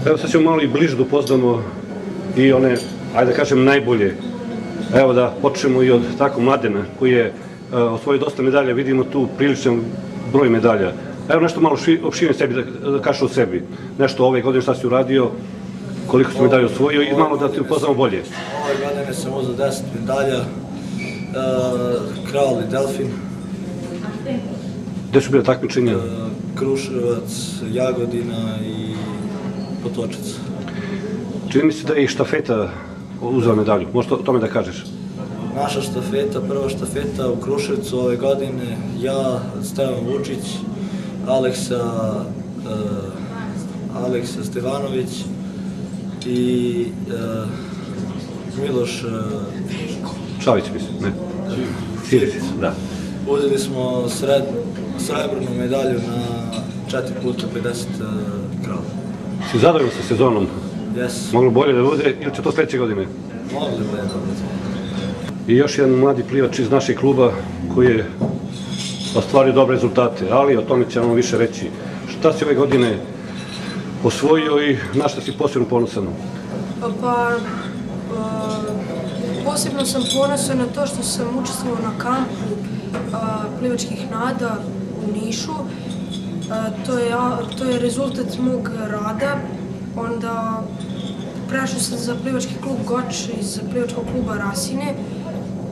Evo sad ćemo malo i bliže da upoznamo i one, ajde da kažem, najbolje. Evo da počnemo i od tako Mladena koji je osvojio dosta medalja, vidimo tu priličan broj medalja. Evo nešto malo opširnije sebi, da kažeš o sebi. Nešto ove godine šta si uradio, koliko si medalja osvojio i malo da te upoznamo bolje. Ove godine sam uzeo 10 medalja, Kral i Delfin. Gde su bile takmičenja? Kruševac, Jagodina i Potočac. Čini mi se da je i štafeta uzela medalju, možeš o tome da kažeš? Naša štafeta, prva štafeta u Kruševcu ove godine, ja, Stevan Vučić, Aleksa Stevanović i Miloš Šavić, mislim, ne? Sirić, da. Uzeli smo srebrnu medalju na 4 puta 50 krala. Si zadovoljan sa sezonom? Jes. Moglo bolje da bude ili će to sledeće godine? Mogli bolje da bude. I još jedan mladi plivač iz našeg kluba koji je ostvario dobre rezultate, ali o tome ćemo više reći. Šta si ove godine osvojio i na šta si posebno ponosan? Posebno sam ponosan na to što sam učestvovao na kampu plivačkih nada u Nišu. To je rezultat mog rada. Onda prešao sam za plivački klub Goč iz plivačkog kluba Rasine.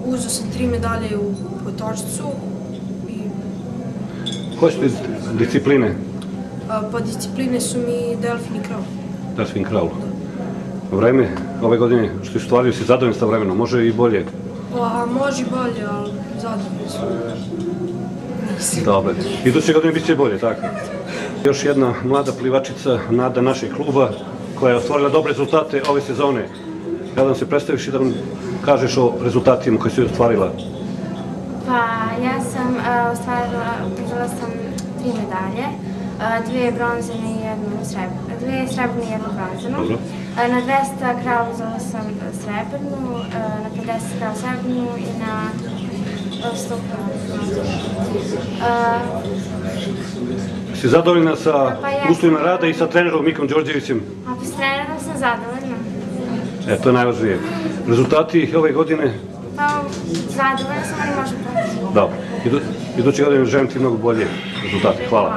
Uzeo sam 3 medalje u Potočcu. Koje su discipline? Pa discipline su mi Delfin i Kral. Delfin i Kral. Vreme ove godine što si stvario, si zadovoljan sa vremenom, može i bolje? Pa može i bolje, ali zadovoljan sam. Dobre. Iduće godine bit će bolje, tako? Još jedna mlada plivačica, nada našeg kluba, koja je ostvarila dobre rezultate ove sezone. Kada nam se predstaviš i da nam kažeš o rezultatima koje si ostvarila? Pa ja sam uzela sam 3 medalje, 2 bronzene i 1 srebrnu, 2 srebrne i 1 bronzenu. Na 200 krala uzela sam srebrnu, na 50 krala srebrnu i na 100 krala. Si zadovoljna sa uslovima rada i sa trenerom Mikom Đorđevićem? A s trenerom sam zadovoljna. To je najvažnije. Rezultati ove godine? Pa zadovoljna sam, ali može bolje. Dobro. Iduće godine želim ti mnogo bolje rezultate. Hvala.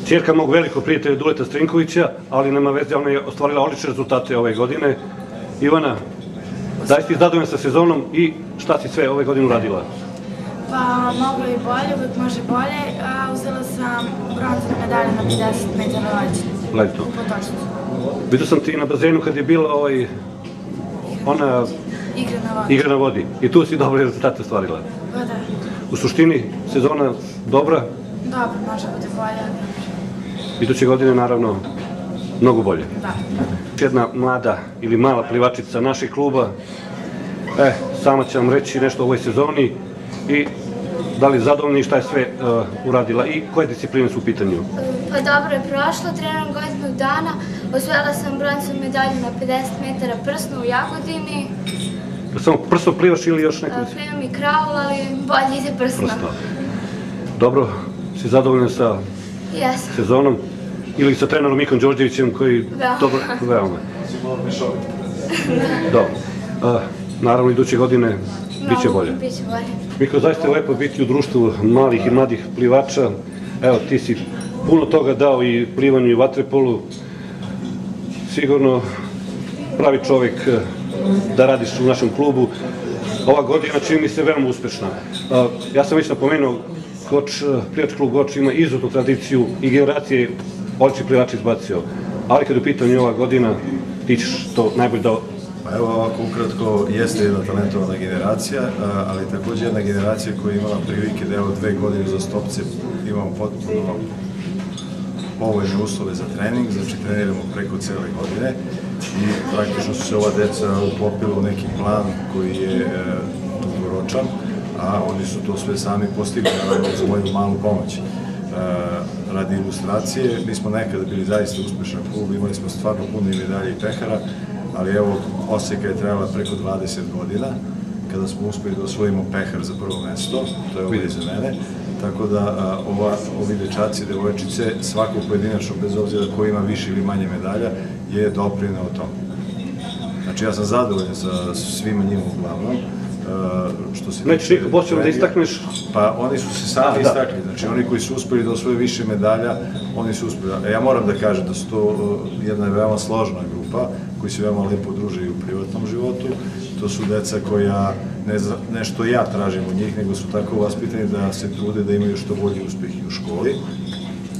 Ćerka mog velikog prijatelja Duleta Strinkovića, ali nema veze, ona je ostvarila odlične rezultate ove godine. Ivana, da li si zadovoljna sa sezonom i šta si sve ove godine uradila? Pa moglo i bolje, uvijek može bolje. Uzela sam bronzanu medalju na 50 metara leđa u Potočcu. Vidio sam ti na bazenu kad je bila ona igra na vodi i tu si dobre rezultate ostvarila. Pa da. U suštini, sezona dobra? Dobro, može bude bolje. Iduće godine, naravno, mnogo bolje. Da. Jedna mlada ili mala plivačica našeg kluba, sama će vam reći nešto o ovoj sezoni i da li je zadovoljna i šta je sve uradila i koje discipline su u pitanju? Pa dobro je prošlo, treniram godinu dana, osvojila sam bronzanu medalju na 50 metara prsno u Jagodini. Samo prsno plivaš ili još neko? Plivam i kraul, ali bolje ide prsno. Dobro, si zadovoljna sa sezonom ili sa trenerom Mikom Đorđevićem koji dobro veoma? Dobro. Naravno, iduće godine bit će bolje. Miko, zaista je lepo biti u društvu malih i mladih plivača. Evo, ti si puno toga dao i plivanju i vaterpolu. Sigurno pravi čovek da radiš u našem klubu. Ova godina čini mi se veoma uspešna. Ja sam već napomenuo, plivački klub Goč ima izuzetnu tradiciju i generacije odličnih plivača izbacio. Ali kad je u pitanju ova godina, ti ćeš to najbolje da... Pa evo ovako ukratko, jeste jedna talentovana generacija, ali takođe jedna generacija koja je imala prilike da evo 2 godine za stopce imamo potpuno povoljne uslove za trening, znači treniramo preko cele godine i praktično su se ova deca uklopila u neki plan koji je dugoročan, a oni su to sve sami postigli uz moju malu pomoć. Radi ilustracije, mi smo nekada bili zaista uspešan klub, imali smo stvarno puno i medalje i pehara, ali evo, Oseka je trebala preko 20 godina, kada smo uspeli da osvojimo pehar za prvo mesto, to je ovo iza mene, tako da ovi dečaci, devojčice, svako pojedinačno, bez obzira ko ima više ili manje medalja, je doprineo tome. Znači, ja sam zadovoljan sa svima njima uglavnom. Nećeš nikako posebno da istakneš? Pa oni su se sami istakli, znači oni koji su uspeli da osvoje više medalja, oni su uspeli. Ja moram da kažem da su to jedna veoma složna grupa, koji se veoma lepo druže i u privatnom životu. To su deca koja, ne što ja tražim od njih, nego su tako vaspitani da se trude da imaju što bolji uspeh i u školi.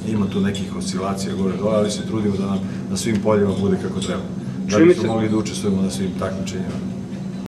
Ima tu nekih oscilacija gore dole, ali se trudimo da nam na svim poljima bude kako treba. Da bi smo mogli da učestvujemo na svim takmičenjima.